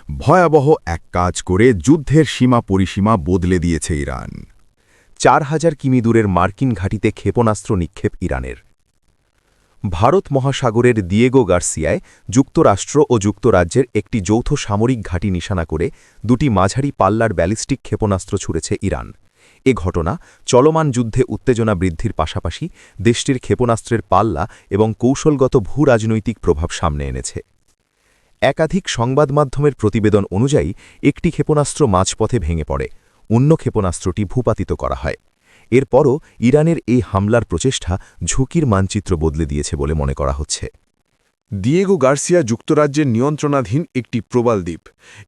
ভয়াবহ এক কাজ করে যুদ্ধের সীমা পরিসীমা বদলে দিয়েছে ইরান। ৪,০০০ কিমি দূরের মার্কিন ঘাঁটিতে ক্ষেপণাস্ত্র নিক্ষেপ ইরানের। ভারত মহাসাগরের দিয়েগো গার্সিয়ায় যুক্তরাষ্ট্র ও যুক্তরাজ্যের একটি যৌথ সামরিক ঘাঁটি নিশানা করে দুটি মাঝারি পাল্লার ব্যালিস্টিক ক্ষেপণাস্ত্র ছুড়েছে ইরান। এ ঘটনা চলমান যুদ্ধে উত্তেজনা বৃদ্ধির পাশাপাশি দেশটির ক্ষেপণাস্ত্রের পাল্লা এবং কৌশলগত ভূরাজনৈতিক প্রভাব সামনে এনেছে। একাধিক সংবাদমাধ্যমের প্রতিবেদন অনুযায়ী একটি ক্ষেপণাস্ত্র মাঝপথে ভেঙে পড়ে, অন্য ক্ষেপণাস্ত্রটি ভূপাতিত করা হয়। এরপরও ইরানের এই হামলার প্রচেষ্টা ঝুঁকির মানচিত্র বদলে দিয়েছে বলে মনে করা হচ্ছে। দিয়েগো গার্সিয়া যুক্তরাজ্যের নিয়ন্ত্রণাধীন একটি প্রবাল দ্বীপ।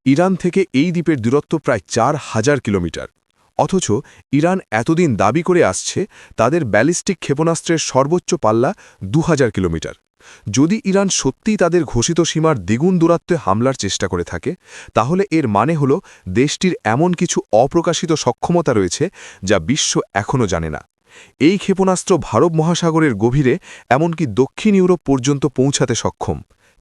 ইরান থেকে এই দ্বীপের দূরত্ব প্রায় ৪,০০০ কিলোমিটার। অথচ ইরান এতদিন দাবি করে আসছে তাদের ব্যালিস্টিক ক্ষেপণাস্ত্রের সর্বোচ্চ পাল্লা ২,০০০ কিলোমিটার। যদি ইরান সত্যিই তাদের ঘোষিত সীমার দ্বিগুণ দূরত্বে হামলার চেষ্টা করে থাকে, তাহলে এর মানে হল দেশটির এমন কিছু অপ্রকাশিত সক্ষমতা রয়েছে যা বিশ্ব এখনও জানে না। এই ক্ষেপণাস্ত্র ভারত মহাসাগরের গভীরে এমনকি দক্ষিণ ইউরোপ পর্যন্ত পৌঁছাতে সক্ষম।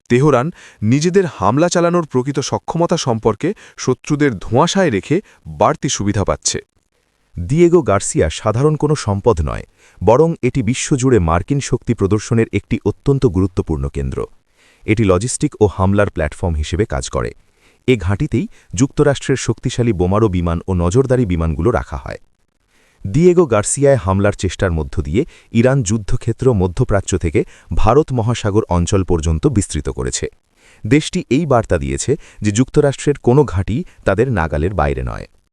তেহরান নিজেদের হামলা চালানোর প্রকৃত সক্ষমতা সম্পর্কে শত্রুদের ধোঁয়াশায় রেখে বাড়তি সুবিধা পাচ্ছে। দিয়েগো গার্সিয়া সাধারণ কোনো সম্পদ নয়, বরং এটি বিশ্বজুড়ে মার্কিন শক্তি প্রদর্শনের একটি অত্যন্ত গুরুত্বপূর্ণ কেন্দ্র। এটি লজিস্টিক ও হামলার প্ল্যাটফর্ম হিসেবে কাজ করে। এ ঘাঁটিতেই যুক্তরাষ্ট্রের শক্তিশালী বোমারু বিমান ও নজরদারি বিমানগুলো রাখা হয়। দিয়েগো গার্সিয়ায় হামলার চেষ্টার মধ্য দিয়ে ইরান যুদ্ধক্ষেত্র মধ্যপ্রাচ্য থেকে ভারত মহাসাগর অঞ্চল পর্যন্ত বিস্তৃত করেছে। দেশটি এই বার্তা দিয়েছে যে যুক্তরাষ্ট্রের কোনো ঘাঁটি তাদের নাগালের বাইরে নয়।